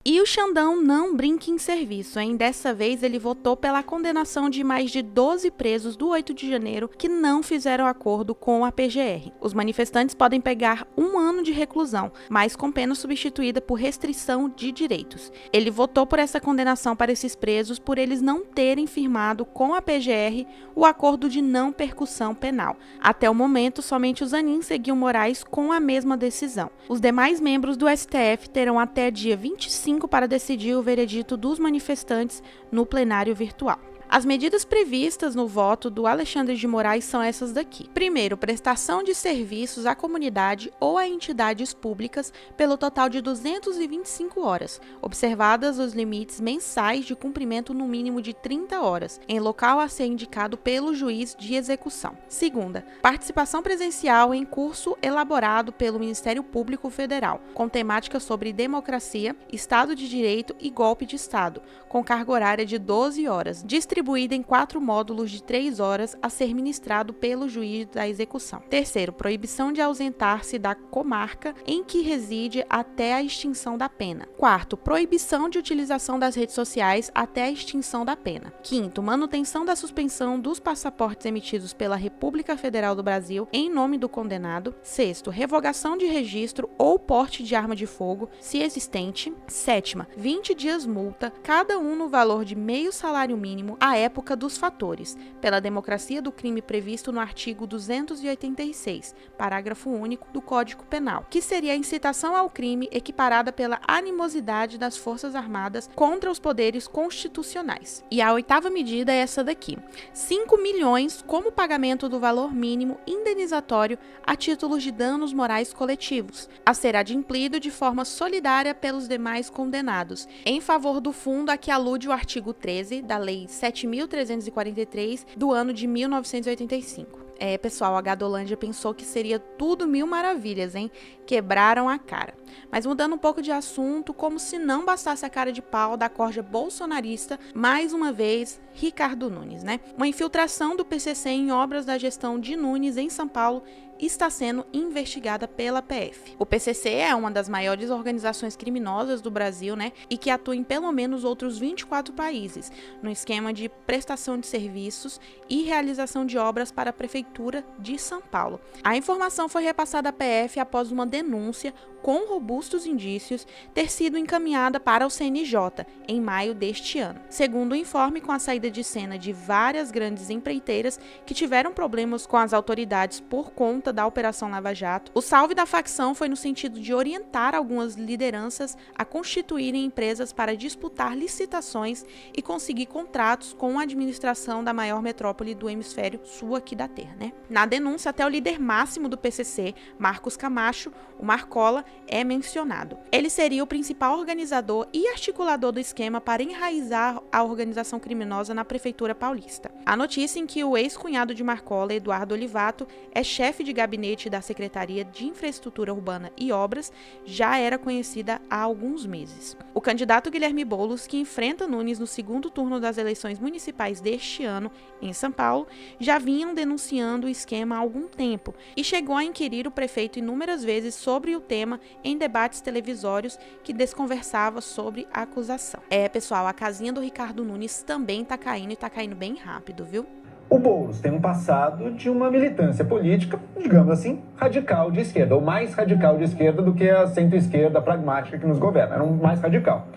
E o Xandão não brinca em serviço, hein? Dessa vez ele votou pela condenação de mais de 12 presos do 8 de janeiro que não fizeram acordo com a PGR. Os manifestantes podem pegar 1 ano de reclusão, mas com pena substituída por restrição de direitos. Ele votou por essa condenação para esses presos por eles não terem firmado com a PGR o acordo de não percussão penal. Até o momento, somente o Zanin seguiu Moraes com a mesma decisão. Os demais membros do STF terão até dia 25 para decidir o veredito dos manifestantes no plenário virtual. As medidas previstas no voto do Alexandre de Moraes são essas daqui. Primeiro, prestação de serviços à comunidade ou a entidades públicas pelo total de 225 horas, observadas os limites mensais de cumprimento no mínimo de 30 horas, em local a ser indicado pelo juiz de execução. Segunda, participação presencial em curso elaborado pelo Ministério Público Federal, com temática sobre democracia, Estado de Direito e golpe de Estado, com carga horária de 12 horas, distribuída em 4 módulos de 3 horas a ser ministrado pelo juiz da execução. Terceiro, proibição de ausentar-se da comarca em que reside até a extinção da pena. Quarto, proibição de utilização das redes sociais até a extinção da pena. Quinto, manutenção da suspensão dos passaportes emitidos pela República Federal do Brasil em nome do condenado. Sexto, revogação de registro ou porte de arma de fogo, se existente. Sétima, 20 dias multa, cada um no valor de meio salário mínimo à época dos fatores, pela democracia do crime previsto no artigo 286, parágrafo único do Código Penal, que seria a incitação ao crime equiparada pela animosidade das Forças Armadas contra os poderes constitucionais. E a 8ª medida é essa daqui: 5 milhões como pagamento do valor mínimo indenizatório a títulos de danos morais coletivos, a ser adimplido de forma solidária pelos demais condenados, em favor do fundo a que alude o artigo 13 da Lei 7.343 do ano de 1985. Pessoal, a Gadolândia pensou que seria tudo mil maravilhas, hein? Quebraram a cara. Mas mudando um pouco de assunto, como se não bastasse a cara de pau da corja bolsonarista, mais uma vez, Ricardo Nunes, né? Uma infiltração do PCC em obras da gestão de Nunes em São Paulo está sendo investigada pela PF. O PCC é uma das maiores organizações criminosas do Brasil, né? E que atua em pelo menos outros 24 países, no esquema de prestação de serviços e realização de obras para a Prefeitura de São Paulo. A informação foi repassada à PF após uma denúncia com robustos indícios ter sido encaminhada para o CNJ em maio deste ano. Segundo o informe, com a saída de cena de várias grandes empreiteiras que tiveram problemas com as autoridades por conta da Operação Lava Jato, o salve da facção foi no sentido de orientar algumas lideranças a constituírem empresas para disputar licitações e conseguir contratos com a administração da maior metrópole do hemisfério sul aqui da Terra, né? Na denúncia, até o líder máximo do PCC, Marcos Camacho, o Marcola, é mencionado. Ele seria o principal organizador e articulador do esquema para enraizar a organização criminosa na Prefeitura Paulista. A notícia em que o ex-cunhado de Marcola, Eduardo Olivato, é chefe de gabinete da Secretaria de Infraestrutura Urbana e Obras, já era conhecida há alguns meses. O candidato Guilherme Boulos, que enfrenta Nunes no segundo turno das eleições municipais deste ano em São Paulo, já vinham denunciando o esquema há algum tempo e chegou a inquirir o prefeito inúmeras vezes sobre o tema em debates televisórios que desconversava sobre a acusação. Pessoal, a casinha do Ricardo Nunes também tá caindo e tá caindo bem rápido, viu? O Boulos tem um passado de uma militância política, digamos assim, radical de esquerda, ou mais radical de esquerda do que a centro-esquerda pragmática que nos governa, era um mais radical.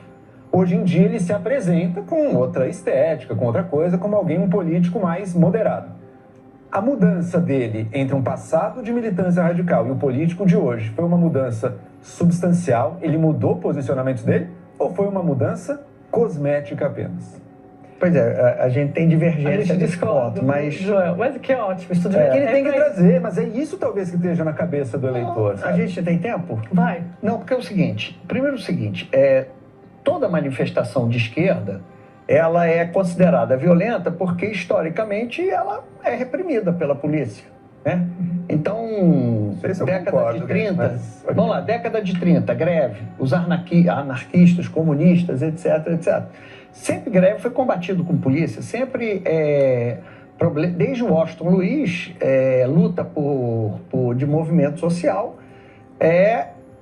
Hoje em dia ele se apresenta com outra estética, com outra coisa, como um político mais moderado. A mudança dele entre um passado de militância radical e o político de hoje foi uma mudança substancial? Ele mudou posicionamentos dele? Ou foi uma mudança cosmética apenas? Pois é, a gente tem divergência nesse ponto, mas... Joel, mas que ótimo, isso tudo que ele tem que trazer, mas é isso talvez que esteja na cabeça do eleitor. A gente tem tempo? Vai. Não, porque é o seguinte, primeiro toda manifestação de esquerda, ela é considerada violenta porque, historicamente, ela é reprimida pela polícia, né? Então, década de 30, vamos lá, década de 30, greve, os anarquistas, comunistas, etc, etc. Sempre greve foi combatido com polícia, sempre, desde o Washington Luiz, luta de movimento social,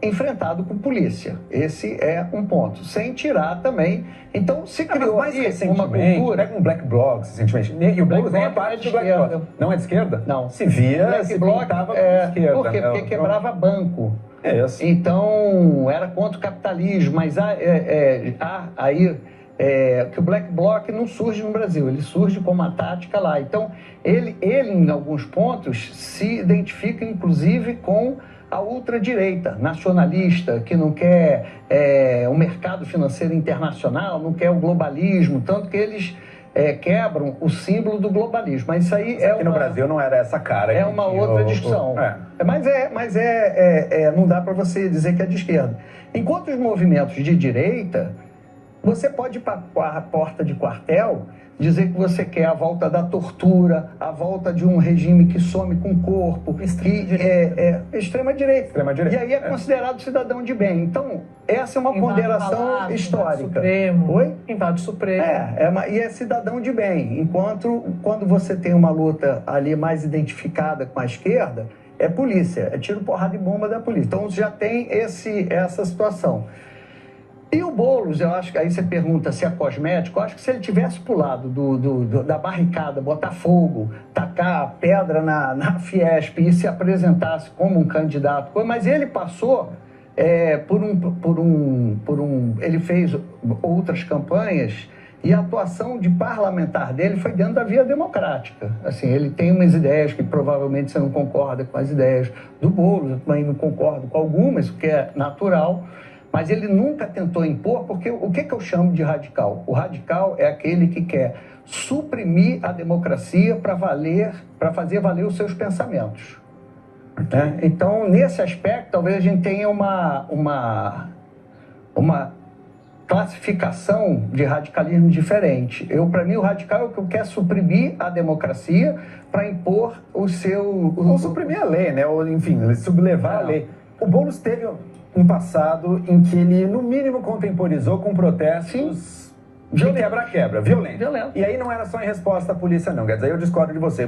enfrentado com polícia. Esse é um ponto. Sem tirar também. Então, se criou mais uma recentemente, cultura... pega um Black Bloc, recentemente. E o Boulos nem é parte do Black Bloc. Não é de esquerda? Não. Se via, Black se Bloc pintava como esquerda. Por quê? Né? Porque quebrava banco. É isso. Então, era contra o capitalismo, mas que o Black Bloc não surge no Brasil, ele surge com uma tática lá. Então, ele em alguns pontos, se identifica, inclusive, com a ultradireita nacionalista, que não quer o mercado financeiro internacional, não quer o globalismo, tanto que eles quebram o símbolo do globalismo. Mas isso aí aqui no Brasil não era essa cara. É uma outra discussão. Mas não dá para você dizer que é de esquerda. Enquanto os movimentos de direita, você pode ir para a porta de quartel dizer que você quer a volta da tortura, a volta de um regime que some com o corpo, extrema direita. E aí é considerado cidadão de bem. Então, essa é uma ponderação histórica. Supremo. Oi? Invade o Supremo. E é cidadão de bem. Enquanto, quando você tem uma luta ali mais identificada com a esquerda, é polícia, é tiro, porrada e bomba da polícia. Então, já tem essa situação. E o Boulos, eu acho que aí você pergunta se é cosmético, eu acho que se ele tivesse pulado da barricada, botar fogo, tacar pedra na Fiesp e se apresentasse como um candidato, mas ele passou ele fez outras campanhas e a atuação de parlamentar dele foi dentro da via democrática. Assim, ele tem umas ideias que provavelmente você não concorda com as ideias do Boulos, eu também não concordo com algumas, o que é natural. Mas ele nunca tentou impor, porque o que eu chamo de radical? O radical é aquele que quer suprimir a democracia para fazer valer os seus pensamentos. Então, nesse aspecto, talvez a gente tenha uma classificação de radicalismo diferente. Para mim, o radical é o que quer suprimir a democracia para impor o seu... Ou suprimir a lei, né? Ou, enfim, sublevar a lei. O Boulos teve um passado em que ele, no mínimo, contemporizou com protestos de quebra-quebra, violento. E aí não era só em resposta à polícia, não. Quer dizer, eu discordo de você.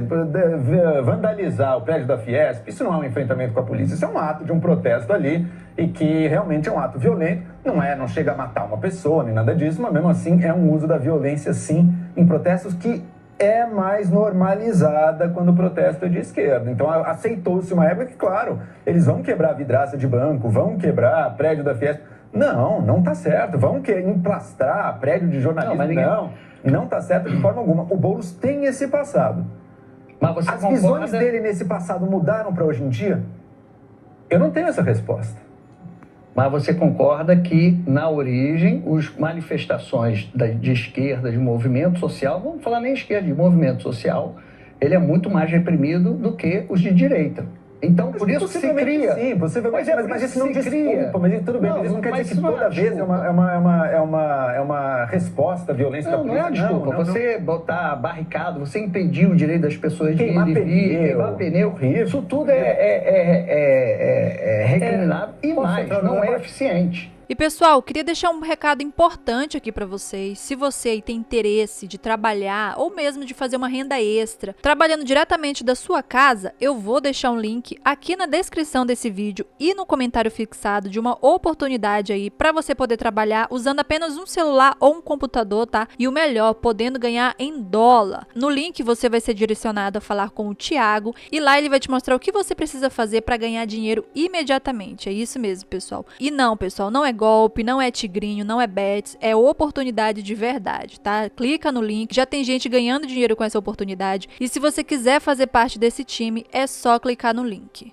Vandalizar o prédio da Fiesp, isso não é um enfrentamento com a polícia, isso é um ato de um protesto ali e que realmente é um ato violento. Não chega a matar uma pessoa, nem nada disso, mas mesmo assim é um uso da violência, sim, em protestos que é mais normalizada quando o protesto é de esquerda. Então, aceitou-se uma época que, claro, eles vão quebrar a vidraça de banco, vão quebrar prédio da Fiesp. Não tá certo. Vão emplastrar prédio de jornalismo. Não tá certo de forma alguma. O Boulos tem esse passado. Mas as visões dele nesse passado mudaram para hoje em dia? Eu não tenho essa resposta. Mas você concorda que, na origem, as manifestações de esquerda, de movimento social, vamos falar nem esquerda, de movimento social, ele é muito mais reprimido do que os de direita. Então, por isso se cria... Sim, possivelmente, mas isso não desculpa, mas tudo bem, mas isso não quer dizer que toda vez é uma resposta à violência da polícia. Não é desculpa, você botar barricado, você impedir o direito das pessoas de queimar pneu, isso tudo é recriminável e mais, não é eficiente. E pessoal, queria deixar um recado importante aqui para vocês. Se você aí tem interesse de trabalhar ou mesmo de fazer uma renda extra, trabalhando diretamente da sua casa, eu vou deixar um link aqui na descrição desse vídeo e no comentário fixado de uma oportunidade aí para você poder trabalhar usando apenas um celular ou um computador, tá? E o melhor, podendo ganhar em dólar. No link você vai ser direcionado a falar com o Thiago e lá ele vai te mostrar o que você precisa fazer para ganhar dinheiro imediatamente. É isso mesmo, pessoal. E não, pessoal, não é golpe, não é tigrinho, não é bets, é oportunidade de verdade, tá? Clica no link, já tem gente ganhando dinheiro com essa oportunidade e se você quiser fazer parte desse time, é só clicar no link.